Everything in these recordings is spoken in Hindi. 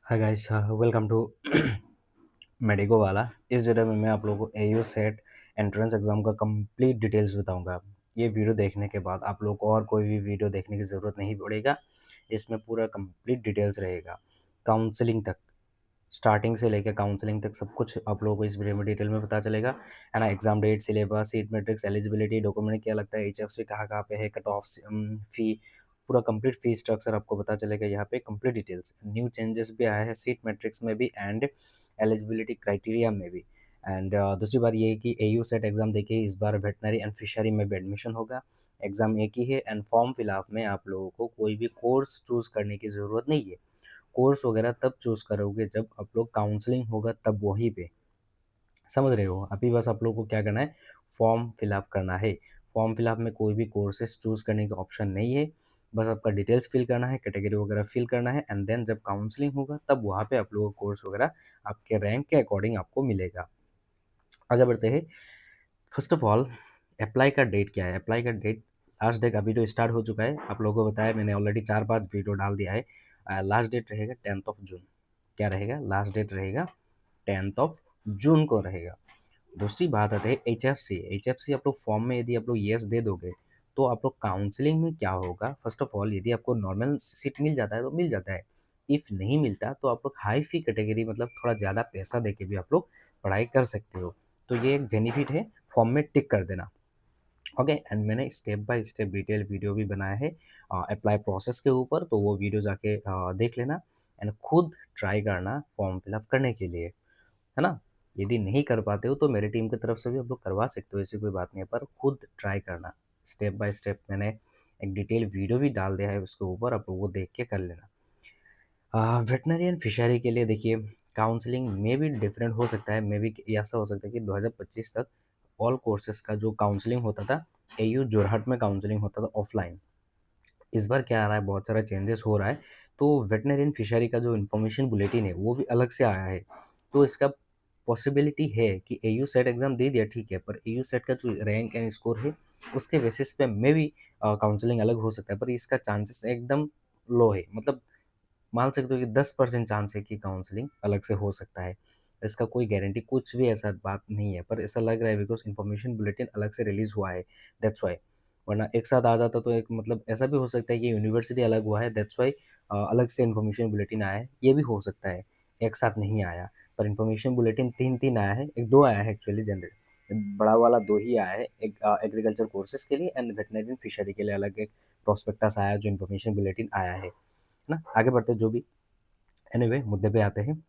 Hi guys, welcome to medico वाला। इस वीडियो में मैं आप लोगों को एयू सेट एंट्रेंस एग्जाम का कंप्लीट डिटेल्स बताऊंगा। ये वीडियो देखने के बाद आप लोग को और कोई भी वीडियो देखने की ज़रूरत नहीं पड़ेगा। इसमें पूरा कंप्लीट डिटेल्स रहेगा, काउंसलिंग तक, स्टार्टिंग से लेकर काउंसलिंग तक सब कुछ आप लोगों को इस वीडियो में डिटेल में पता चलेगा, है ना। Exam date, syllabus, seat matrix, eligibility, document क्या लगता है, एचएफसी कहाँ पे है, कट ऑफ, फी, पूरा कंप्लीट फी स्ट्रक्चर आपको पता चलेगा यहाँ पे, कंप्लीट डिटेल्स। न्यू चेंजेस भी आया है सीट मैट्रिक्स में भी एंड एलिजिबिलिटी क्राइटेरिया में भी। एंड दूसरी बात ये है कि एयू सेट एग्जाम देखिए, इस बार वेटनरी एंड फिशरी में भी एडमिशन होगा। एग्जाम एक ही है एंड फॉर्म फिलअप में आप लोगों को कोई भी कोर्स चूज़ करने की ज़रूरत नहीं है। कोर्स वगैरह तब चूज़ करोगे जब आप लोग काउंसलिंग होगा, तब वहीं पे, समझ रहे हो। अभी बस आप लोगों को क्या करना है, फॉर्म फिलअप करना है। फॉर्म फिलअप में कोई भी कोर्सेज चूज़ करने का ऑप्शन नहीं है। बस आपका डिटेल्स फिल करना है, कैटेगरी वगैरह फिल करना है एंड देन जब काउंसलिंग होगा तब वहाँ पे आप लोगों को कोर्स वगैरह आपके रैंक के अकॉर्डिंग आपको मिलेगा। आगे बढ़ते हैं। फर्स्ट ऑफ ऑल, अप्लाई का डेट क्या है। अप्लाई का डेट, लास्ट डेट अभी तो स्टार्ट हो चुका है, आप लोगों को बताया मैंने ऑलरेडी 4-5 वीडियो डाल दिया है। लास्ट डेट रहेगा 10 जून। क्या रहेगा, लास्ट डेट रहेगा 10 जून को रहेगा। दूसरी बात आती है H F C. H F C आप लोग फॉर्म में यदि आप लोग येस दे दोगे तो आप लोग काउंसलिंग में क्या होगा, फर्स्ट ऑफ ऑल यदि आपको नॉर्मल सीट मिल जाता है तो मिल जाता है। इफ़ नहीं मिलता तो आप लोग हाई फी कैटेगरी, मतलब थोड़ा ज़्यादा पैसा दे के भी आप लोग पढ़ाई कर सकते हो। तो ये एक बेनिफिट है, फॉर्म में टिक कर देना। ओके, एंड मैंने step by step detail video भी बनाया है अप्लाई प्रोसेस के ऊपर, तो वो वीडियो जाके देख लेना एंड खुद ट्राई करना फॉर्म फिलअप करने के लिए, है ना। यदि नहीं कर पाते हो तो मेरी टीम की तरफ से भी आप लोग करवा सकते हो, ऐसी कोई बात नहीं है, पर खुद ट्राई करना। स्टेप बाय स्टेप मैंने एक डिटेल वीडियो भी डाल दिया है उसके ऊपर, आप लोग वो देख के कर लेना। वेटनरी एंड फिशरी के लिए देखिए, काउंसलिंग में भी डिफरेंट हो सकता है। मे भी ऐसा हो सकता है कि 2025 तक ऑल कोर्सेज का जो काउंसलिंग होता था, एयू जोरहाट में काउंसलिंग होता था ऑफलाइन। इस बार क्या आ रहा है, बहुत सारा चेंजेस हो रहा है। तो वेटनरी एंड फिशरी का जो इन्फॉर्मेशन बुलेटिन है वो भी अलग से आया है। तो इसका पॉसिबिलिटी है कि एयू सेट एग्जाम दे दिया ठीक है, पर एयू सेट का जो रैंक एंड स्कोर है उसके बेसिस पे मे भी काउंसलिंग अलग हो सकता है, पर इसका चांसेस एकदम लो है। मतलब मान सकते हो कि 10% चांस है कि काउंसलिंग अलग से हो सकता है। इसका कोई गारंटी कुछ भी ऐसा बात नहीं है, पर ऐसा लग रहा है बिकॉज इन्फॉर्मेशन बुलेटिन अलग से रिलीज हुआ है, दैट्स वाई। वरना एक साथ आ जाता तो एक, मतलब ऐसा भी हो सकता है कि यूनिवर्सिटी अलग हुआ है, दैट्स वाई अलग से इन्फॉर्मेशन बुलेटिन आया है, ये भी हो सकता है। एक साथ नहीं आया, पर इन्फॉर्मेशन बुलेटिन तीन तीन आया है, एक दो आया है एक्चुअली, जनरल बड़ा वाला दो ही आया है, एक एग्रीकल्चर कोर्सेज के लिए एंड वेटनरी फिशरी के लिए अलग एक प्रोस्पेक्टस आया जो इन्फॉर्मेशन बुलेटिन आया है ना। आगे बढ़ते जो भी, एनीवे मुद्दे पे आते हैं।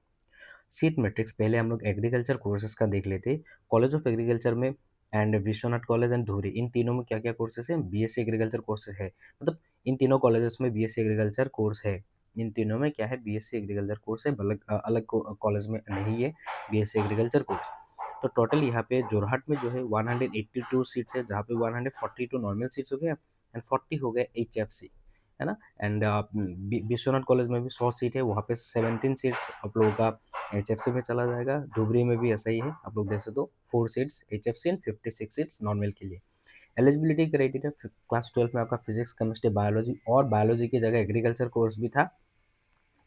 सीट मैट्रिक्स पहले हम लोग एग्रीकल्चर कोर्सेज का देख लेते हैं। कॉलेज ऑफ एग्रीकल्चर में एंड विश्वनाथ कॉलेज एंड धुरी, इन तीनों में क्या क्या कोर्सेज हैं, बीएससी एग्रीकल्चर कोर्सेज है। मतलब इन तीनों कॉलेजेस में बीएससी एग्रीकल्चर कोर्स है। इन तीनों में क्या है, बीएससी एग्रीकल्चर कोर्स है, अलग अलग कॉलेज में नहीं है बीएससी एग्रीकल्चर कोर्स। तो टोटल यहाँ पे जोरहाट में जो है 182 सीट्स है, जहाँ पे 142 नॉर्मल सीट्स हो गए एंड 40 हो गए एचएफसी, है ना। एंड विश्वनाथ कॉलेज में भी 100 सीट है, वहाँ पे 17 सीट्स आप लोगों का एचएफसी में चला जाएगा। धुबरी में भी ऐसा ही है, आप लोग देख सकते हो 4 seats HFC and 56 seats normal के लिए। एलिजिबिलिटी क्राइटेरिया, क्लास 12 में आपका फिजिक्स, केमिस्ट्री, बायोलॉजी, और बायोलॉजी की जगह एग्रीकल्चर कोर्स भी था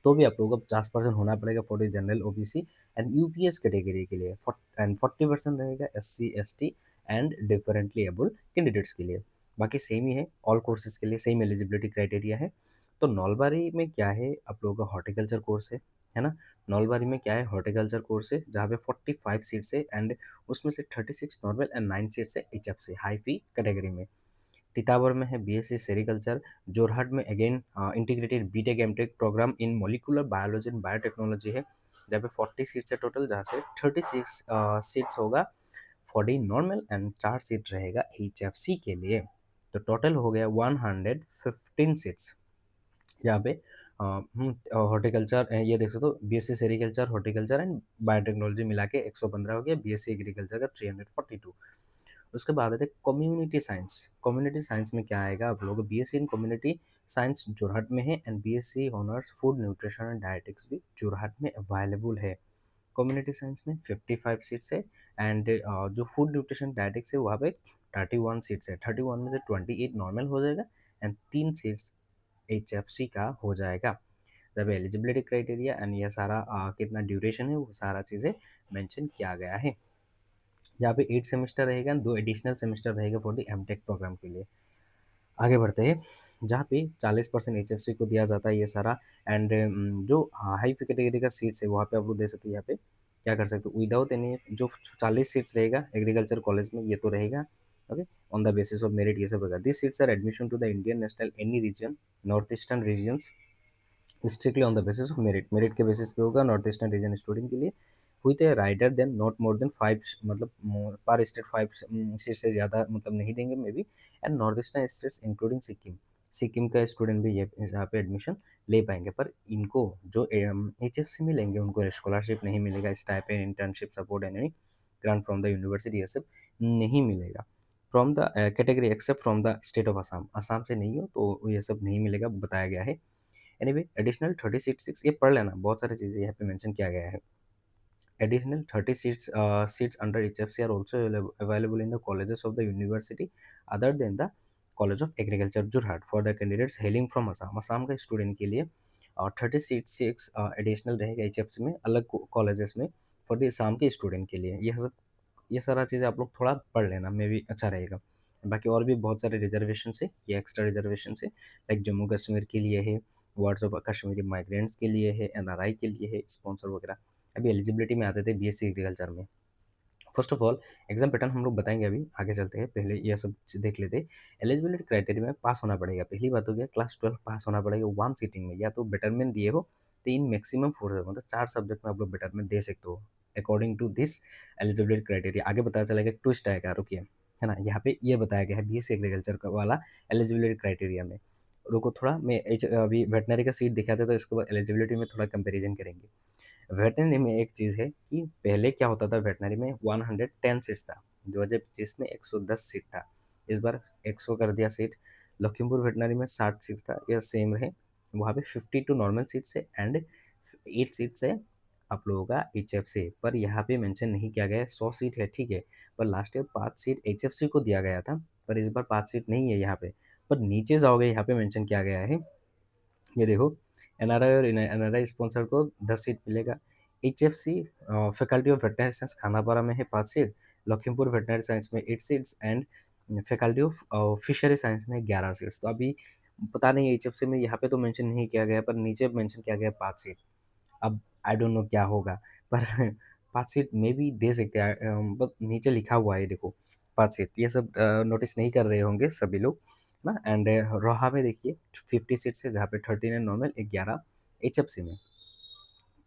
तो भी आप लोगों को 50% होना पड़ेगा for the general OBC and UPS category के लिए, एंड 40% रहेगा SC ST and differently able candidates के लिए। बाकी सेम ही है, ऑल कोर्सेज के लिए सेम एलिजिबिलिटी क्राइटेरिया है। तो नॉलबारी में क्या है, आप लोगों का हॉर्टिकल्चर कोर्स है ना। नॉलबारी में क्या है, हॉर्टिकल्चर कोर्स है, जहाँ पे 45 सीट्स है एंड उसमें से 36 नॉर्मल एंड 9 सीट्स है एच एफ से हाई फी कैटेगरी में। तिताबर में है बीएससी सेरिकल्चर। जोरहाट में again integrated BTech MTech program in molecular biology and biotechnology है, जहाँ पे 40 सीट्स है टोटल, जहाँ से 36 सीट्स होगा for D normal and 4 seat रहेगा एच के लिए। तो टोटल हो गया 115 सीट्स, यहाँ पे हॉर्टिकल्चर, ये देख सकते हो BSc sericulture, horticulture and biotechnology मिला के 115 हो गया, बीएससी एग्रीकल्चर का 342। उसके बाद आते हैं कम्युनिटी साइंस। कम्युनिटी साइंस में क्या आएगा, आप लोग BSc in community science Jorhat में है and BSc honours food nutrition and dietetics भी जोरहाट में अवेलेबल है। कम्युनिटी साइंस में 55 सीट्स है एंड जो फूड न्यूट्रिशन डायटिक्स है वहाँ पे 31 सीट्स है। 31 में से 28 नॉर्मल हो जाएगा एंड 3 सीट्स एच का हो जाएगा। जब एलिजिबिलिटी क्राइटेरिया एंड ये सारा कितना ड्यूरेशन है वो सारा चीज़ें मेंशन किया गया है। यहाँ पे 8 सेमेस्टर रहेगा, 2 एडिशनल सेमेस्टर रहेगा फॉर द एमटेक प्रोग्राम के लिए। आगे बढ़ते हैं, जहाँ पे 40% एचएफसी को दिया जाता है ये सारा। एंड जो हाई कैटेगरी का सीट्स है वहाँ पे आप लोग दे सकते हो। यहाँ पे क्या कर सकते हो, विदाउट एनी जो 40 सीट्स रहेगा एग्रीकल्चर कॉलेज में ये तो रहेगा। Okay, on the basis of merit ये सब रहेगा। This seats are admission to the Indian national any region north eastern regions strictly on the basis of merit. Merit के बेसिस पे होगा नॉर्थ ईस्टर्न रीजन स्टूडेंट के लिए। With a rider then not more than 5, मतलब पर स्टेट 5 सीट से ज़्यादा मतलब नहीं देंगे may be. And north eastern states including Sikkim, Sikkim का स्टूडेंट भी ये यहाँ पे एडमिशन ले पाएंगे। पर इनको जो एच एफ सी में लेंगे उनको स्कॉलरशिप नहीं मिलेगा, stipend, internship support and any grant from the university ये सब नहीं मिलेगा। From the category except from the state of Assam, Assam से नहीं हो तो ये सब नहीं मिलेगा बताया गया है। एनीवे एडिशनल 30 सीट्स, ये पढ़ लेना, बहुत सारी चीज़ें यहाँ पे मेंशन किया गया है। Additional 30 seats under HFC are also available in the colleges of the university other than the College of Agriculture Jorhat for the candidates hailing from Assam। Assam का स्टूडेंट के लिए 30 सीट 6 एडिशनल रहेगा HFC में अलग कॉलेजेस में फॉर द असम के स्टूडेंट के लिए। ये सारा चीज़ें आप लोग थोड़ा पढ़ लेना, मे भी अच्छा रहेगा। बाकी और भी बहुत सारे रिजर्वेशन है, ये एक्स्ट्रा रिजर्वेशन है, लाइक जम्मू कश्मीर के लिए है, वार्ड्स ऑफ कश्मीरी माइग्रेंट्स के लिए है, एनआरआई के लिए है, स्पॉन्सर वगैरह। अभी एलिजिबिलिटी में आते थे बीएससी एग्रीकल्चर में। First of all exam pattern हम लोग बताएंगे, अभी आगे चलते हैं, पहले ये सब देख लेते हैं। एलिजिबिलिटी क्राइटेरिया में पास होना पड़ेगा, पहली बात हो गया क्लास 12 पास होना पड़ेगा वन सीटिंग में, या तो बेटरमेंट दिए हो तो इन मैक्सिमम 4 मतलब 4 सब्जेक्ट में आप लोग बेटरमेंट दे सकते हो according to this eligibility criteria. आगे पता चलेगा, ट्विस्ट आएगा, रुकिए, है ना। यहाँ पे ये बताया गया है बीएससी एग्रीकल्चर वाला एलिजिबिलिटी क्राइटेरिया में। रुको थोड़ा, मैं अभी वेटनरी का सीट दिखाते तो इसके बाद एलिजिबिलिटी में थोड़ा कंपेरिजन करेंगे। वेटनरी में एक चीज़ है कि पहले क्या होता था, वेटनरी में 110 सीट्स था, 2025 में 110 सीट था, इस बार 100 कर दिया सीट। लखीमपुर वेटनरी में 60 सीट था, यह सेम रहे। वहाँ पे 52 नॉर्मल सीट्स है एंड 8 सीट्स है आप लोगों का एच एफ सी। पर यहाँ पे मेंशन नहीं किया गया है, 100 सीट है ठीक है, पर last year 5 seat H F C को दिया गया था, पर इस बार 5 सीट नहीं है यहाँ पे। पर नीचे जाओगे यहाँ पे मेंशन किया गया है, ये देखो, एनआरआई और एनआरआई स्पॉन्सर को 10 सीट मिलेगा। HFC faculty of veterinary science Khanapara में है 5 सीट, लखीमपुर वेटनरी साइंस में 8 seats and faculty of fishery science में 11 सीट्स। तो अभी पता नहीं एचएफसी में यहाँ पे तो मेंशन नहीं किया गया, पर नीचे मेंशन किया गया 5 सीट। अब आई डोंट नो क्या होगा, पर 5 सीट मे भी दे सकते हैं, बट नीचे लिखा हुआ है देखो 5 सीट, ये सब नोटिस नहीं कर रहे होंगे सभी लोग ना। एंड रोहा में देखिए 50 सीट्स है, जहाँ पे 13 है नॉर्मल, 11 एच एफ सी में,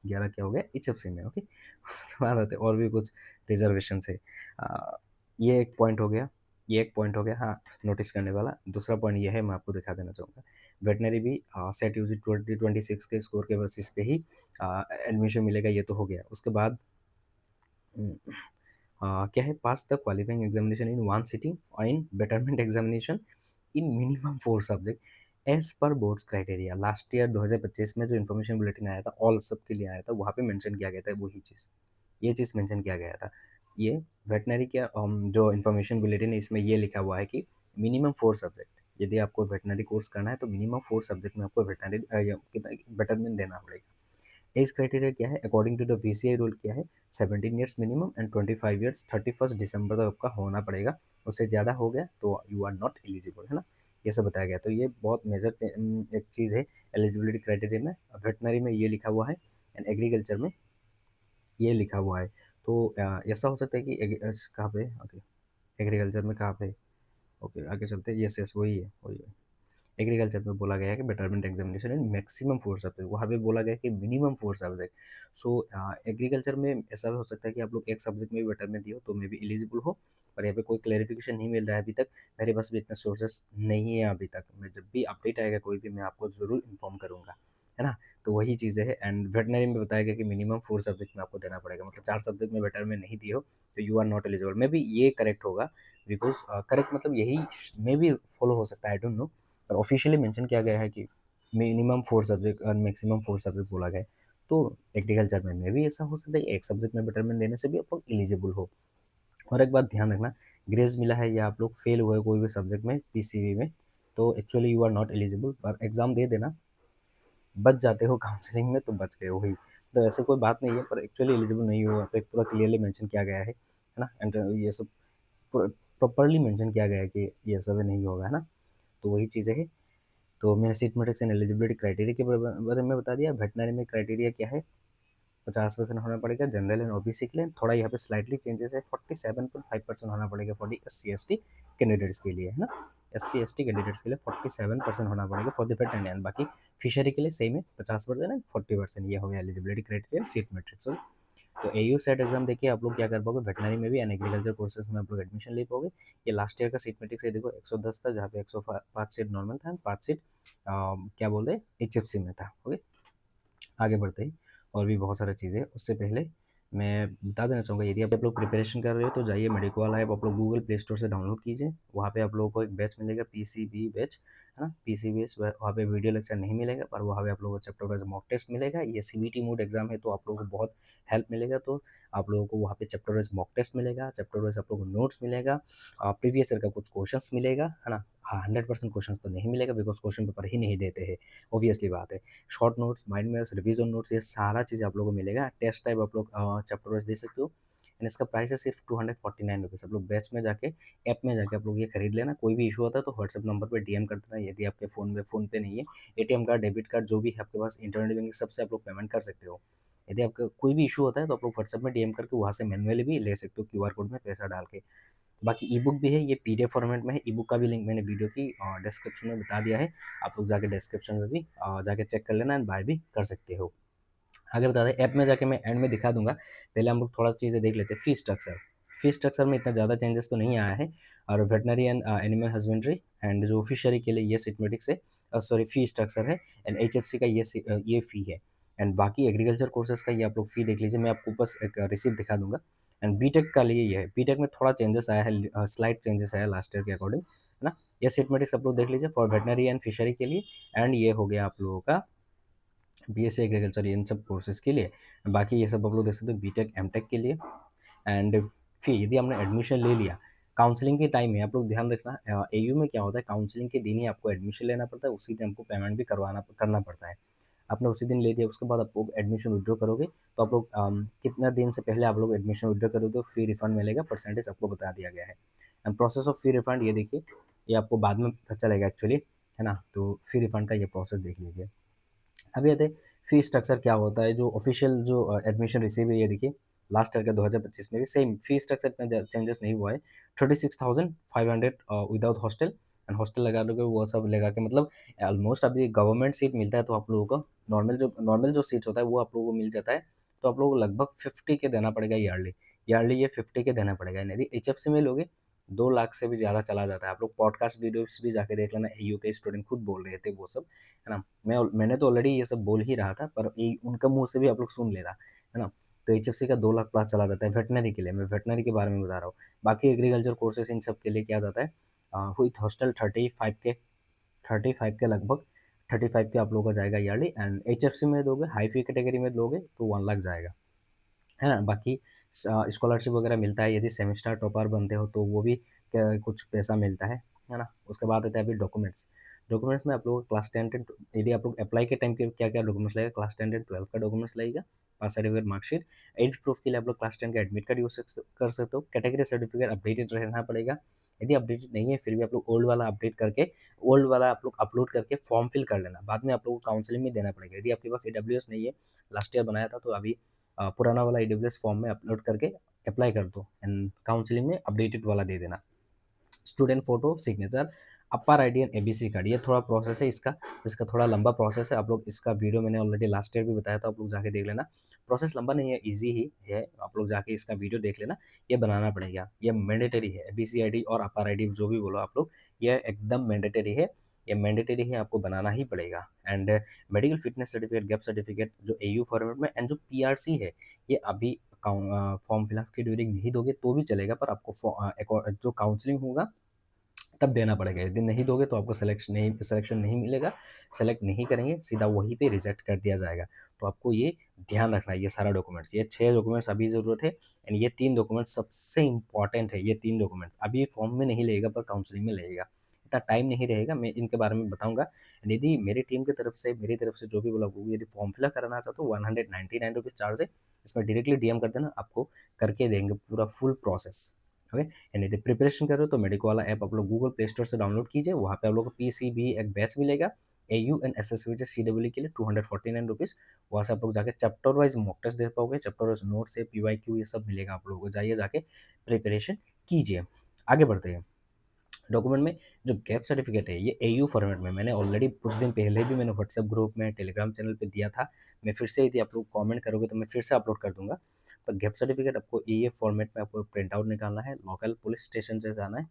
11 क्या हो गया एच एफ सी में। ओके, उसके बाद आते और भी कुछ रिजर्वेशन है। ये एक पॉइंट हो गया, ये एक पॉइंट हो गया, हाँ नोटिस करने वाला। दूसरा पॉइंट ये है, मैं आपको दिखा देना चाहूँगा, वेटनरी भी सेट यूजी 2026 के स्कोर के बेसिस पे ही एडमिशन मिलेगा, ये तो हो गया। उसके बाद क्या है, pass the qualifying examination in one sitting और in betterment examination in minimum 4 subject as per boards criteria. Last year 2025 में जो इन्फॉर्मेशन बुलेटिन आया था ऑल सब के लिए आया था, वहाँ पे मेंशन किया गया था वही चीज़, ये चीज़ मेंशन किया गया था। ये वेटनरी का जो इन्फॉर्मेशन बुलेटिन है इसमें ये लिखा हुआ है कि मिनिमम 4 सब्जेक्ट, यदि आपको वेटनरी कोर्स करना है तो मिनिमम 4 सब्जेक्ट में आपको वेटनरी बेटरमेंट देना पड़ेगा। एज क्राइटेरिया क्या है, according to the VCI rule क्या है, 17 ईयर्स मिनिमम एंड 25 ईयर्स 31 दिसंबर तक आपका होना पड़ेगा, उससे ज़्यादा हो गया तो यू आर नॉट एलिजिबल, है ना। ये सब बताया गया, तो ये बहुत मेजर एक चीज़ है एलिजिबिलिटी क्राइटेरिया में। वेटनरी में ये लिखा हुआ है एंड एग्रीकल्चर में ये लिखा हुआ है। तो ऐसा हो सकता है कि कहाँ पे, ओके एग्रीकल्चर में कहाँ पे, ओके आगे चलते हैं, यस यस वही है वही है। एग्रीकल्चर में बोला गया है कि betterment examination in maximum 4 subject, वहाँ पे बोला गया है कि मिनिमम 4 सब्जेक्ट। सो एग्रीकल्चर में ऐसा भी हो सकता है कि आप लोग एक सब्जेक्ट में भी बेटरमेंट दियो तो मे भी एलिजिबल हो, पर यहाँ पे कोई क्लैरिफिकेशन नहीं मिल रहा है अभी तक, मेरे पास भी इतना सोर्सेस नहीं है अभी तक। मैं जब भी अपडेट आएगा कोई भी, मैं आपको ज़रूर इन्फॉर्म करूँगा, है ना। तो वही चीज़ें है। एंड वेटनरी में बताया गया कि मिनिमम 4 सब्जेक्ट में आपको देना पड़ेगा, मतलब 4 सब्जेक्ट में बेटरमेंट नहीं दिए हो तो you are not eligible. Maybe ये करेक्ट होगा, बिकॉज करेक्ट मतलब यही मे भी फॉलो हो सकता है, आई डोंट नो। और ऑफिशियली मेंशन किया गया है कि मिनिमम 4 सब्जेक्ट और मैक्सिमम 4 सब्जेक्ट बोला गया है। तो एग्रीकल्चर में भी ऐसा हो सकता है एक सब्जेक्ट में बेटरमेंट देने से भी आप लोग एलिजिबल हो। और एक बात ध्यान रखना, ग्रेस मिला है या आप लोग फेल हुए कोई भी सब्जेक्ट में पीसीबी में, तो actually you are not eligible, पर एग्ज़ाम दे देना, बच जाते हो काउंसलिंग में तो बच गए हो ही। तो ऐसे कोई बात नहीं है, पर एक्चुअली एलिजिबल नहीं हो, यहाँ पे पूरा क्लियरली मेंशन किया गया है ना? एंड ये सब प्रॉपर्ली मेंशन किया गया है कि ये सब नहीं होगा, है ना? तो वही चीज़ें हैं। तो मैंने seat matrix and eligibility criteria के बारे में बता दिया। वेटनरी में क्राइटेरिया क्या है? 50% होना पड़ेगा जनरल एंड ओबीसी के लिए। थोड़ा यहाँ पे स्लाइटली चेंजेस है, 47.5% होना पड़ेगा फॉर दी SC/ST कैंडिडेट्स के लिए, है ना? SC/ST कैंडिडेट्स के लिए 47% होना पड़ेगा फॉर द वेटरनरी, एंड बाकी फिशरी के लिए सेम है, 50% एंड 40%। ये हो गया एलिजिबिलिटी क्राइटेरिया सीट मैट्रिक्स। तो AU सेट एग्जाम देखिए आप लोग क्या कर पाओगे, वेटनरी में भी एंड एग्रीकल्चर कोर्सेज में आप लोग एडमिशन ले पाओगे। ये लास्ट ईयर का सीट मैट्रिक्स है, देखो 110 था, जहाँ पे 105 सीट नॉर्मल था, 5 सीट क्या बोलते हैं HFC में था। ओके, आगे बढ़ते ही और भी बहुत सारी चीज़ें, उससे पहले मैं बता देना चाहूँगा, यदि आप लोग प्रिपरेशन कर रहे हो तो जाइए मेडिको वाला ऐप आप लोग गूगल प्ले स्टोर से डाउनलोड कीजिए। वहाँ पे आप लोगों को एक बैच मिलेगा, PCB बैच, है ना? PCB बैच, वहाँ पे वीडियो लेक्चर नहीं मिलेगा, पर वहाँ पे आप लोगों को चैप्टर वाइज मॉक टेस्ट मिलेगा। ये CBT मोड एग्जाम है, तो आप लोगों को बहुत हेल्प मिलेगा। तो आप लोगों को वहाँ पे चैप्टर वाइज मॉक टेस्ट मिलेगा, चैप्टर वाइज आप लोगों को नोट्स मिलेगा, प्रीवियस ईयर का कुछ क्वेश्चंस मिलेगा, है ना? हाँ, 100% क्वेश्चन तो नहीं मिलेगा, बिकॉज क्वेश्चन पेपर ही नहीं देते हैं, ऑब्वियसली बात है। Short notes, mind maps, revision notes, ये सारा चीज़ आप लोगों को मिलेगा। टेस्ट टाइप आप लोग चैप्टर वाइज दे सकते हो, एंड इसका प्राइस है सिर्फ 249 रुपीज़। आप लोग बैच में जाके, ऐप में जाके आप लोग ये खरीद लेना। कोई भी इशू होता है तो व्हाट्सएप नंबर पर DM कर देना। यदि आपके फ़ोन पे नहीं है, ATM कार्ड, डेबिट कार्ड जो भी है आपके पास, इंटरनेट बैंकिंग, सबसे आप लोग पेमेंट कर सकते हो। यदि आपका कोई भी इशू होता है तो आप लोग व्हाट्सएप में DM करके वहाँ से मैनुअली भी ले सकते हो, QR कोड में पैसा डाल के। बाकी ई बुक भी है, ये PDF फॉर्मेट में है। ई बुक का भी लिंक मैंने वीडियो की डिस्क्रिप्शन में बता दिया है, आप लोग जाके डिस्क्रिप्शन में भी जाके चेक कर लेना एंड बाय भी कर सकते हो। आगे बता दें, ऐप में जाके मैं एंड में दिखा दूंगा, पहले हम लोग थोड़ा चीज़ें देख लेते हैं। फीस स्ट्रक्चर, फीस स्ट्रक्चर में इतना ज़्यादा चेंजेस तो नहीं आया है, और veterinary and animal husbandry and जो फिशरी के लिए ये सिस्टमेटिक्स है, सॉरी फी स्ट्रक्चर है, एंड HFC का ये फ़ी है, एंड बाकी एग्रीकल्चर कोर्सेज का ये आप लोग फ़ी देख लीजिए, मैं आपको बस एक रिसिप्ट दिखा दूंगा। एंड बीटेक का लिए ये है, बीटेक में थोड़ा चेंजेस आया है, स्लाइट चेंजेस आया लास्ट ईयर के अकॉर्डिंग, है ना? ये सिस्टमेटिक्स आप लोग देख लीजिए फॉर वेटनरी एंड फिशरी के लिए, एंड ये हो गया आप लोगों का BSc एग्रीकल्चर, इन सब कोर्सेज के लिए। बाकी ये सब आप लोग देख सकते हो बीटेक एमटेक के लिए। एंड फिर यदि आपने एडमिशन ले लिया, काउंसलिंग के टाइम में आप लोग ध्यान रखना, AU में क्या होता है, काउंसलिंग के दिन ही आपको एडमिशन लेना पड़ता है, उसी दिन आपको पेमेंट भी करना पड़ता है। आपने उसी दिन ले लिया, उसके बाद आपको एडमिशन विड्रॉ करोगे तो आप लोग कितना दिन से पहले आप लोग एडमिशन विड्रॉ करोगे तो फी रिफंड मिलेगा, परसेंटेज आपको बता दिया गया है। And process of fee refund ये देखिए, ये आपको बाद में पता चलेगा एक्चुअली, है ना? तो फी रिफंड का ये प्रोसेस देख लीजिए। अभी आते हैं फी स्ट्रक्चर क्या होता है, जो ऑफिशियल जो एडमिशन रिसीव है, ये देखिए लास्ट ईयर का 2025 में भी सेम फी स्ट्रक्चर इतना चेंजेस नहीं हुआ है। 36,500 विदाउट हॉस्टल, एंड हॉस्टल लगा दोगे वो सब लगा के, मतलब ऑलमोस्ट अभी गवर्नमेंट सीट मिलता है तो आप लोगों को नॉर्मल जो सीट होता है वो आप लोगों को मिल जाता है, तो आप लोगों को लगभग 50 के देना पड़ेगा ईयरली। ईयरली ये 50 के देना पड़ेगा। यदि HFC में लोगे 2 लाख से भी ज़्यादा चला जाता है। आप लोग पॉडकास्ट वीडियोस भी जाके देख लेना, AU के स्टूडेंट खुद बोल रहे थे वो सब, है ना? मैंने तो ऑलरेडी ये सब बोल ही रहा था, पर उनका मुंह से भी आप लोग सुन लेना, है ना? तो HFC का 2 लाख प्लस चला जाता है वेटनरी के लिए, मैं वेटनरी के बारे में बता रहा हूँ। बाकी एग्रीकल्चर कोर्सेज इन सब के लिए क्या जाता है, विथ हॉस्टल 35 के लगभग, 35 के आप लोगों का जाएगा ईयरली। एंड HFC में दोगे, हाई फी कैटेगरी में दोगे तो 1 लाख जाएगा, है ना? बाकी स्कॉलरशिप वगैरह मिलता है, यदि सेमेस्टर टॉपर बनते हो तो वो भी कुछ पैसा मिलता है ना? उसके बाद आता है अभी डॉक्यूमेंट्स। डॉक्यूमेंट्स में आप लोग क्लास 10 यदि आप लोग अप्लाई के टाइम के क्या क्या डॉक्यूमेंट्स लगेगा, क्लास 10 एंड 12 का डॉक्यूमेंट्स लगेगा, पास सर्टिफिकेट, मार्कशीट। एज प्रूफ के लिए आप लोग क्लास 10 का एडमिट कार्ड यूज कर सकते हो। कैटेगरी सर्टिफिकेट अपडेटेड रहना पड़ेगा। यदि अपडेटेड नहीं है फिर भी आप लोग ओल्ड वाला अपडेट करके, ओल्ड वाला आप लोग अपलोड करके फॉर्म फिल कर लेना, बाद में आप लोग को काउंसलिंग में देना पड़ेगा। यदि आपके पास AWS नहीं है, लास्ट ईयर बनाया था तो अभी पुराना वाला AWS फॉर्म में अपलोड करके अप्लाई कर दो, एंड काउंसलिंग में अपडेटेड वाला दे देना। Student photo, signature, upper ID and ABC card, ये थोड़ा प्रोसेस है इसका, थोड़ा लंबा प्रोसेस है। आप लोग इसका वीडियो मैंने ऑलरेडी लास्ट ईयर भी बताया था, आप लोग जाके देख लेना। प्रोसेस लंबा नहीं है, इजी ही है, आप लोग जाके इसका वीडियो देख लेना। ये बनाना पड़ेगा, ये मैंडेटरी है। ABC ID और अपर ID जो भी बोलो आप लोग, ये एकदम मैंडेटरी है, ये मैंडेटरी है, आपको बनाना ही पड़ेगा। And medical fitness certificate, gap certificate जो AU फॉर्मेट में, एंड जो PRC है, ये अभी फॉर्म फिलअप के ड्यूरिंग नहीं दोगे तो भी चलेगा, पर आपको जो काउंसलिंग होगा तब देना पड़ेगा। यदि नहीं दोगे तो आपको सिलेक्शन नहीं मिलेगा, सेलेक्ट नहीं करेंगे, सीधा वहीं पे रिजेक्ट कर दिया जाएगा। तो आपको ये ध्यान रखना है, ये सारा डॉक्यूमेंट्स, ये 6 डॉक्यूमेंट्स अभी ज़रूरत है, एंड ये 3 डॉक्यूमेंट्स सबसे इंपॉर्टेंट है। ये 3 डॉक्यूमेंट्स अभी फॉर्म में नहीं लगेगा पर काउंसलिंग में लगेगा। इतना टाइम नहीं रहेगा, मैं इनके बारे में बताऊँगा। यदि मेरी टीम की तरफ से, मेरी तरफ से जो भी बोला वो यदि फॉर्म फिल अप कराना चाहते हो, 199 रुपीज़ चार्ज है। इसमें डायरेक्टली डीएम कर देना, आपको करके देंगे पूरा फुल प्रोसेस। ओके? एंड यदि प्रिपरेशन कर रहे हो तो मेडिको वाला ऐप आप लोग गूगल प्ले स्टोर से डाउनलोड कीजिए, वहाँ पे आप लोग को पीसीबी एक बैच मिलेगा, एयू एंड एसएसबी सीडब्ल्यू के लिए 249 रुपीज़। वहाँ से आप लोग जाके चैप्टर वाइज़ मॉक टेस्ट दे पाओगे, चैप्टर वाइज़ नोट्स है, पीवाईक्यू ये सब मिलेगा आप लोगों को। जाइए जाके प्रिपरेशन कीजिए। आगे बढ़ते हैं। डॉक्यूमेंट में जो गैप सर्टिफिकेट है ये एयू फॉर्मेट में, मैंने ऑलरेडी कुछ दिन पहले भी मैंने व्हाट्सएप ग्रुप में, टेलीग्राम चैनल पे दिया था। मैं फिर से यदि आप लोग कमेंट करोगे तो मैं फिर से अपलोड कर दूँगा। पर गैप सर्टिफिकेट आपको एयू फॉर्मेट में आपको प्रिंट आउट निकालना है, लोकल पुलिस स्टेशन से जाना है,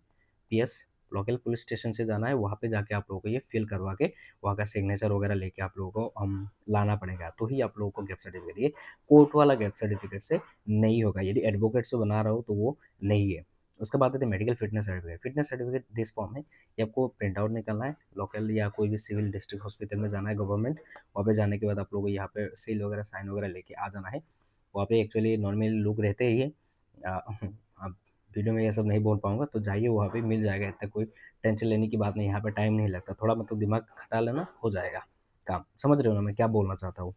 पीएस लोकल पुलिस स्टेशन से जाना है, वहाँ पे जाके आप लोगों को ये फिल करवा के वहाँ का सिग्नेचर वगैरह लेके आप लोगों को लाना पड़ेगा, तो ही आप लोगों को गैप सर्टिफिकेट, ये कोर्ट वाला गैप सर्टिफिकेट से नहीं होगा। यदि एडवोकेट से बना रहा हो तो वो नहीं है। उसके बाद आते हैं medical fitness certificate. Fitness certificate this form है, ये आपको प्रिंट आउट निकालना है, लोकल या कोई भी सिविल डिस्ट्रिक्ट हॉस्पिटल में जाना है गवर्नमेंट। वहाँ पे जाने के बाद आप लोगों को यहाँ पे सील वगैरह साइन वगैरह लेके आ जाना है। वहाँ पे एक्चुअली नॉर्मली लोग रहते ही हैं। अब वीडियो में ये सब नहीं बोल पाऊँगा, तो जाइए वहाँ पे मिल जाएगा, इतना कोई टेंशन लेने की बात नहीं, यहाँ पे टाइम नहीं लगता, थोड़ा मतलब दिमाग खटा लेना हो जाएगा काम। समझ रहे हो ना मैं क्या बोलना चाहता हूँ?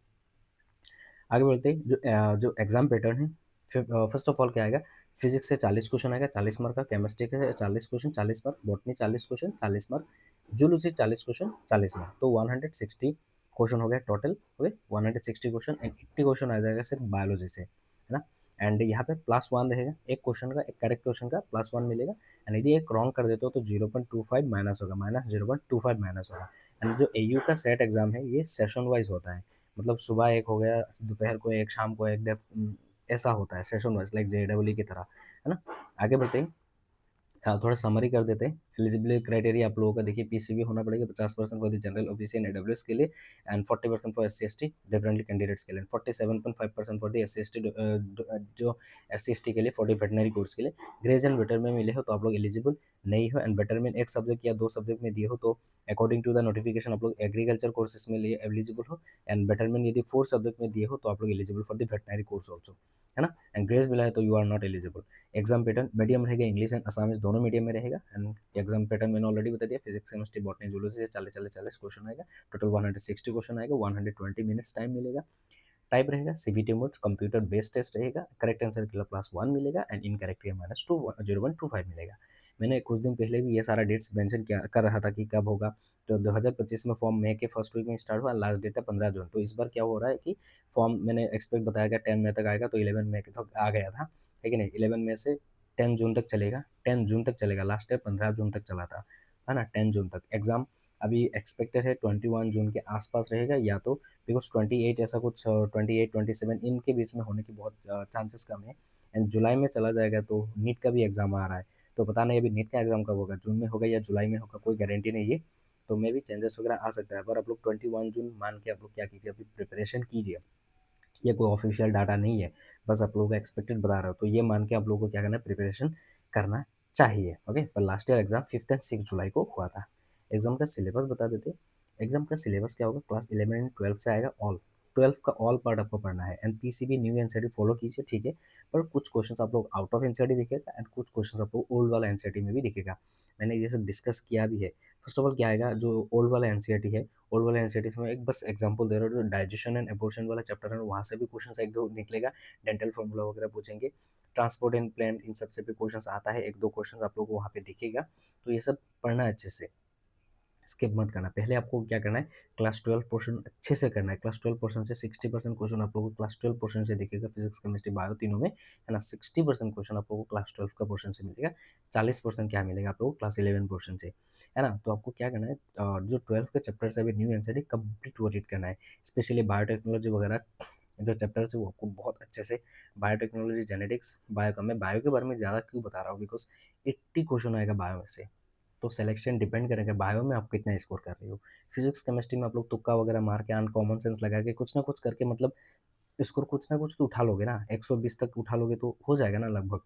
आगे बढ़ते हैं, जो एग्ज़ाम पैटर्न है, फर्स्ट ऑफ ऑल क्या आएगा, फिजिक्स से 40 क्वेश्चन आएगा, 40 मार्क का, केमिस्ट्री के 40 question, 40 mark, botany 40 question, 40 mark, zoology 40 question, 40 mark, तो 160 क्वेश्चन हो गया टोटल, हो गए 160 क्वेश्चन एंड 80 क्वेश्चन आ जाएगा सिर्फ बायोलॉजी से, है ना। एंड यहाँ पे +1 रहेगा, एक क्वेश्चन का, एक करेक्ट क्वेश्चन का +1 मिलेगा। एंड यदि एक रॉन्ग कर देते हो तो 0.25 माइनस होगा, -0.25 माइनस होगा। एंड जो एयू का सेट एग्जाम है ये सेशन वाइज होता है, मतलब सुबह एक हो गया, दोपहर को एक, शाम को एक, ऐसा होता है सेशन वाइज, लाइक जेडब्ल्यू की तरह, है ना। आगे बढ़ते हैं, थोड़ा समरी कर देते हैं। एलिजिबिलिटी क्राइटेरिया आप लोगों का देखिए, पीसीबी होना पड़ेगा 50% for the general OBC and EWS के लिए, and 40% for SC ST differently candidates के लिए, 47.5% फॉर द एससी एसटी, जो एससी एसटी के लिए, 40 वेटनरी कोर्स के लिए। ग्रेज एंड बेटर में मिले हो तो आप लोग एलिजिबल नहीं हो, एंड बेटर में एक सब्जेक्ट या 2 सब्जेक्ट में दिए हो तो अकॉर्डिंग टू द नोटिफिकेशन आप लोग एग्रीकल्चर कोर्सेज में लिए एलिजिबल हो, एंड बेटरमेंट यदि 4 सब्जेक्ट में दिए हो तो आप लोग eligible for the veterinary course also, है ना। एंड ग्रेस मिला है तो you are not eligible. Exam pattern medium रहेगा, इंग्लिश एंड असामीज दोनों मीडियम में रहेगा। एंड एग्जाम पैटर्न मैंने ऑलरेडी बता दिया, फिजिक्स केमिस्ट्री बॉटनी जूलॉजी से 40 क्वेश्चन आएगा, टोटल 160 क्वेश्चन आएगा, 120 मिनट्स टाइम मिलेगा। टाइप रहेगा CBT mode, computer based test रहेगा, करेक्ट आंसर के लिए +1 मिलेगा एंड इनकरेक्ट के -2 0.25 मिलेगा। मैंने कुछ दिन पहले भी ये सारा डेट्स मेंशन किया कर रहा था कि कब होगा, तो 2025 में फॉर्म मई के फर्स्ट वीक में स्टार्ट हुआ, लास्ट डेट है 15 जून। तो इस बार क्या हो रहा है कि फॉर्म मैंने एक्सपेक्ट बताया गया 10 मई तक आएगा, तो 11 मई तक आ गया था, है कि नहीं। 11 मई से 10 जून तक चलेगा, 10 जून तक चलेगा, लास्ट टाइम 15 जून तक चला था, है ना। 10 जून तक एग्जाम अभी एक्सपेक्टेड है 21 जून के आसपास रहेगा, या तो बिकॉज 28 ऐसा कुछ, 28 27 इनके बीच में होने की बहुत चांसेस कम है। एंड जुलाई में चला जाएगा, तो नीट का भी एग्ज़ाम आ रहा है, तो पता नहीं अभी नीट का एग्ज़ाम कब होगा, जून में होगा या जुलाई में होगा, कोई गारंटी नहीं है। तो मे भी चेंजेस वगैरह आ सकता है, पर आप लोग 21 जून मान के आप लोग क्या कीजिए, अभी प्रिपरेशन कीजिए। ये कोई ऑफिशियल डाटा नहीं है, बस आप लोगों का एक्सपेक्टेड बता रहा हो, तो ये मान के आप लोगों को क्या करना है, प्रिपरेशन करना चाहिए। ओके, पर लास्ट ईयर एग्जाम 5 एंड 6 जुलाई को हुआ था। एग्जाम का सिलेबस बता देते हैं। एग्जाम का सिलेबस क्या होगा, क्लास 11 एंड 12 से आएगा ऑल, 12 का ऑल पार्ट आपको पढ़ना है, and PCB new NCERT follow कीजिए, ठीक है। पर कुछ क्वेश्चंस आप लोग आउट ऑफ एनसीईआरटी दिखेगा एंड कुछ क्वेश्चंस आप लोग ओल्ड वाला एनसीईआरटी में भी दिखेगा। मैंने ये सब डिस्कस किया भी है। फर्स्ट ऑफ ऑल क्या आएगा, जो ओल्ड वाला एनसीईआरटी है, ओल्ड वाला एनसीईआरटी में एक बस एग्जांपल दे रहा हूँ, जो डाइजेशन एंड एबॉर्शन वाला चैप्टर है वहाँ से भी क्वेश्चन एक दो निकलेगा, डेंटल फार्मूला वगैरह पूछेंगे, ट्रांसपोर्ट एंड प्लान इन सबसे भी क्वेश्चन आता है, एक दो क्वेश्चन आप लोग को वहाँ पे दिखेगा। तो ये सब पढ़ना है अच्छे से, स्किप मत करना। पहले आपको क्या करना है, क्लास 12 पोर्शन अच्छे से करना है। क्लास 12 पोर्शन से 60% क्वेश्चन आप लोगों को क्लास 12 पोर्शन से दिखेगा, फिजिक्स केमिस्ट्री बायो तीनों में, है ना। 60% क्वेश्चन आप लोगों को क्लास 12 का पोर्शन से मिलेगा, 40% क्या मिलेगा आप लोगों को क्लास 11 पोर्शन से, है ना। तो आपको क्या करना है, जो 12 के चैप्टर से अभी न्यू एनसीईआरटी कंप्लीट वो रीड करना है, स्पेशली बायोटेक्नोलॉजी वगैरह जो चैप्टर्स है वो आपको बहुत अच्छे से, बायोटेक्नोलॉजी, जेनेटिक्स, बायो का, मैं बायो के बारे में ज़्यादा क्यों बता रहा हूँ, बिकॉज 80 क्वेश्चन आएगा बायो में से, तो सिलेक्शन डिपेंड करेगा बायो में आप कितना स्कोर कर रहे हो। फिजिक्स केमिस्ट्री में आप लोग तुक्का वगैरह मार के, अनकॉमन सेंस लगा के, कुछ ना कुछ करके, मतलब स्कोर कुछ ना कुछ तो उठा लोगे ना, 120 तक उठा लोगे तो हो जाएगा ना लगभग,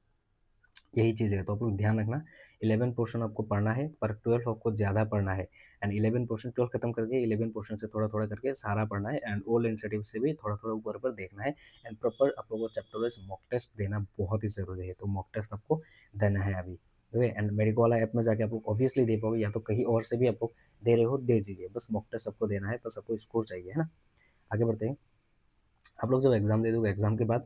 यही चीज़ है। तो आप लोग ध्यान रखना, 11 पोर्शन आपको पढ़ना है, पर 12 आपको ज़्यादा पढ़ना है, एंड 11 पोर्शन 12 खत्म करके 11 पोर्शन से थोड़ा थोड़ा करके सारा पढ़ना है, एंड ओल्ड एनसीईआरटी से भी थोड़ा थोड़ा ऊपर ऊपर देखना है, एंड प्रॉपर आप लोगों को चैप्टर वाइज मॉक टेस्ट देना बहुत ही ज़रूरी है, तो मॉक टेस्ट आपको देना है अभी, ओके। एंड मेडिको वाला ऐप में जाके आप लोग ऑब्वियसली दे पाओगे, या तो कहीं और से भी आप लोग दे रहे हो दे दीजिए, बस मॉक टेस्ट सबको देना है, बस आपको स्कोर चाहिए, है ना। आगे बढ़ते हैं। आप लोग जब एग्जाम दे दोगे, एग्जाम के बाद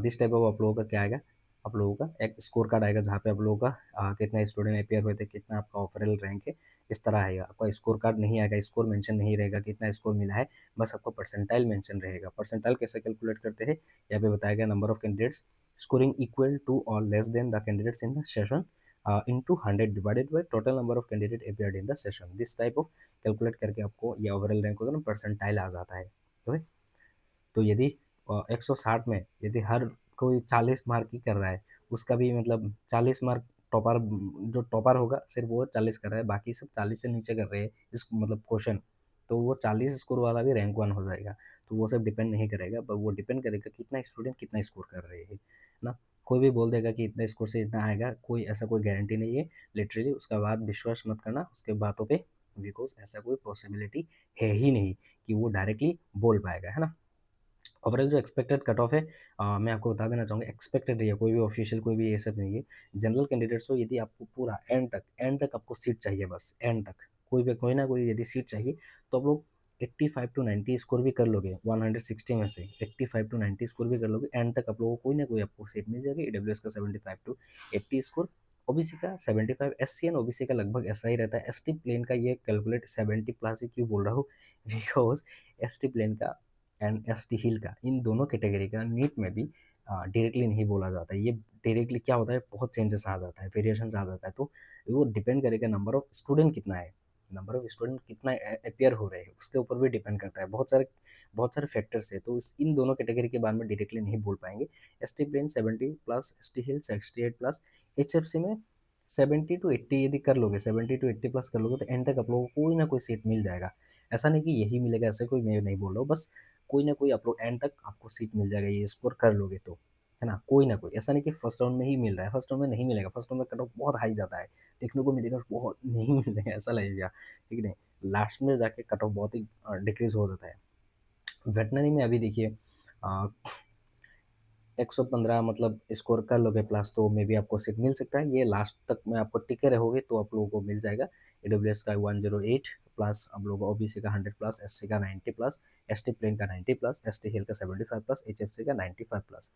दिस टाइप ऑफ आप लोगों का क्या आएगा, आप लोगों का एक स्कोर कार्ड आएगा जहाँ पे आप लोगों का कितना स्टूडेंट अपियर हुए थे, कितना आपका ओवरऑल रैंक है, इस तरह आएगा। आपका स्कोर कार्ड नहीं आएगा, स्कोर मेंशन नहीं रहेगा कितना स्कोर मिला है, बस आपको परसेंटाइल मेंशन रहेगा। परसेंटाइल कैसे कैलकुलेट करते हैं, यहाँ पे बताया गया, number of candidates scoring equal to और less than the candidates in the session into 100 divided by total number of candidate appeared in the session. This type of calculate करके आपको ये ओवरऑल रैंक होता है ना, परसेंटाइल आ जाता है। ओके। तो यदि 160 में यदि हर कोई 40 मार्क ही कर रहा है, उसका भी मतलब 40 मार्क टॉपर, जो टॉपर होगा सिर्फ वो 40 कर रहा है, बाकी सब 40 से नीचे कर रहे हैं इस मतलब क्वेश्चन, तो वो 40 स्कोर वाला भी रैंक वन हो जाएगा। तो वो सब डिपेंड नहीं करेगा, पर वो डिपेंड करेगा कितना स्टूडेंट कितना स्कोर कर रहे हैं, ना। कोई भी बोल देगा कि इतना स्कोर से इतना आएगा, कोई ऐसा कोई गारंटी नहीं है। लिटरली उसका बाद विश्वास मत करना उसके बातों पे, बिकॉज ऐसा कोई पॉसिबिलिटी है ही नहीं कि वो डायरेक्टली बोल पाएगा, है ना। ओवरऑल जो एक्सपेक्टेड कट ऑफ है, मैं आपको बता देना चाहूँगा, एक्सपेक्टेड है, कोई भी ऑफिशियल कोई भी ये सब नहीं है। जनरल कैंडिडेट्स हो, यदि आपको पूरा एंड तक आपको सीट चाहिए, बस एंड तक कोई ना कोई यदि सीट चाहिए, तो आप लोग 85 टू 90 स्कोर भी कर लोगे, 160 में से 85 टू 90 स्कोर भी कर लोगे, एंड तक आप लोगों को कोई ना कोई आपको सीट मिल जाएगी। ईडब्ल्यूएस का 75 टू 80 स्कोर, ओबीसी का 75, एससी एंड ओबीसी का लगभग ऐसा ही रहता है। एसटी प्लेन का ये कैलकुलेट 70 प्लस ही क्यों बोल रहा हूँ, बिकॉज एसटी प्लेन का एंड एस टी हिल का, इन दोनों कैटेगरी का नीट में भी डायरेक्टली नहीं बोला जाता है। ये डायरेक्टली क्या होता है, बहुत चेंजेस आ जाता है, वेरिएशंस आ जाता है। तो वो डिपेंड करेगा नंबर ऑफ स्टूडेंट कितना है, नंबर ऑफ स्टूडेंट कितना अपियर हो रहे हैं, उसके ऊपर भी डिपेंड करता है। बहुत सारे फैक्टर्स है, तो इन दोनों कैटेगरी के बारे में डायरेक्टली नहीं बोल पाएंगे। S T plain 70 plus, S T hill 68 plus, H F C में 70 टू 80 यदि कर लोगे, 70 टू 80 प्लस कर लोगे, तो एंड तक आप लोगों को कोई ना कोई सीट मिल जाएगा। ऐसा नहीं कि यही मिलेगा, ऐसा कोई मैं नहीं बोल रहा हूँ, बस कोई ना कोई आप लोग एंड तक आपको सीट मिल जाएगा, ये स्कोर कर लोगे तो, है ना। कोई ना कोई, ऐसा नहीं कि फर्स्ट राउंड में ही मिल रहा है, फर्स्ट राउंड में नहीं मिलेगा, फर्स्ट राउंड में कट ऑफ बहुत हाई जाता है, देखने को मिलेगा बहुत नहीं मिलेगा, ऐसा लगेगा, ठीक है। लास्ट में जाके कट ऑफ बहुत ही डिक्रीज हो जाता है। वेटनरी में अभी देखिए 115 मतलब स्कोर कर लोगे प्लस, तो मे भी आपको सीट मिल सकता है। ये लास्ट तक में आपको टिके रहोगे तो आप लोगों को मिल जाएगा। ईडब्ल्यूएस का 108 प्लस, आप लोगों को ओबीसी का 100 प्लस, एससी का 90 प्लस, एसटी प्लेन का 90 प्लस, एसटी हिल का 75 प्लस, एचएफसी का 95 प्लस।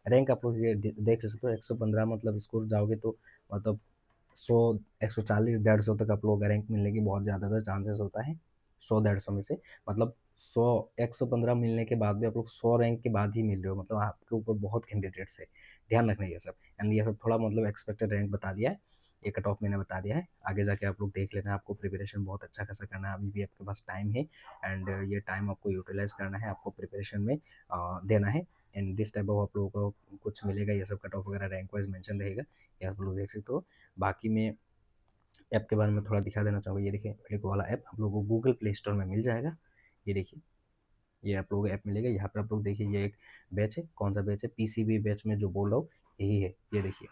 रैंक आप लोग ये देख सकते हो, 115 मतलब स्कोर जाओगे तो मतलब 100, 140, 150 तक आप लोगों का रैंक मिलने की बहुत ज़्यादा चांसेस होता है। 100, 150 में से मतलब 100, 115 मिलने के बाद भी आप लोग 100 रैंक के बाद ही मिल रहे हो, मतलब आपके ऊपर बहुत कैंडिडेट्स है। ध्यान रखना ये सब, एंड ये सब थोड़ा मतलब एक्सपेक्टेड रैंक बता दिया है, ये कट ऑफ मैंने बता दिया है। आगे जाके आप लोग देख लेना, आपको प्रिपरेशन बहुत अच्छा खासा करना है, अभी भी आपके पास टाइम है, एंड ये टाइम आपको यूटिलाइज करना है, आपको प्रिपरेशन में देना है। एंड दिस टाइप ऑफ आप लोगों को कुछ मिलेगा, ये सब कट ऑफ वगैरह रैंक वाइज मेंशन रहेगा, ये आप लोग देख सकते हो। बाकी मैं ऐप के बारे में थोड़ा दिखा देना चाहूँगा। ये देखिए, मेडिको वाला ऐप आप लोगों को गूगल प्ले स्टोर में मिल जाएगा। ये देखिए, ये आप लोगों को ऐप मिलेगा, यहाँ पे आप लोग देखिए, ये एक बैच है, कौन सा बैच है, पीसीबी बैच में जो बोल रहा हूँ यही है। ये देखिए,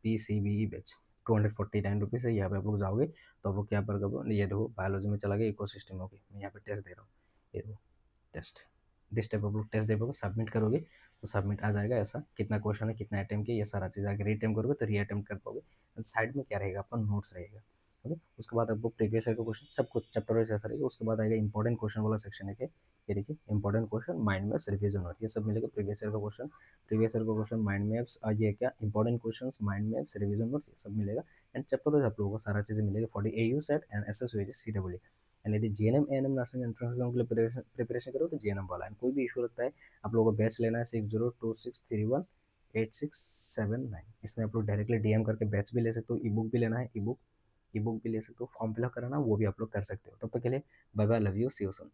पीसीबी बैच 249 रुपीज़ है। यहाँ पे आप लोग जाओगे तो आप लोग क्या पर करो, ये देखो बायोलॉजी में चला गया, इको सिस्टम हो गया, मैं यहाँ पे टेस्ट दे रहा हूँ, ये देखो टेस्ट, दिस टाइप आप लोग टेस्ट दे पाओगे, सबमिट करोगे तो सबमिट आ जाएगा, ऐसा कितना क्वेश्चन है, कितना अटेम्प्ट किया, ये सारा चीज़ आगे री अटेम्प्ट करोगे तो री अटेम्प्ट कर पाओगे। साइड में क्या रहेगा, आपका नोट्स रहेगा। ओके, उसके बाद आपको प्रीवियस ईयर का क्वेश्चन सब कुछ चैप्टर वाइज ऐसा रहेगा। उसके बाद आएगा इंपॉर्टेंट क्वेश्चन वाला सेक्शन है, ये देखिए important question, mind maps, revision और ये सब मिलेगा। प्रीवियस ईयर का क्वेश्चन, माइंड मैप्स, ये क्या important question, mind maps, revision notes, ये सब मिलेगा। एंड चैप्टर वाइज आप लोगों को सारा चीज़ें मिलेगा for AU set and SS CW. And यदि GNM ANM nursing entrance exam के लिए प्रिपरेशन करो तो जीएनएम वाला है। कोई भी इशू लगता है, आप लोगों को बैच लेना है 6026318679, इसमें आप लोग डायरेक्टली डीएम करके बैच भी ले सकते हो। ई बुक भी लेना है, ई बुक भी ले सकते हो, फॉर्म फिलअप कराना वो भी आप लोग कर सकते हो। तब तक के लिए bye bye, love you, see you soon.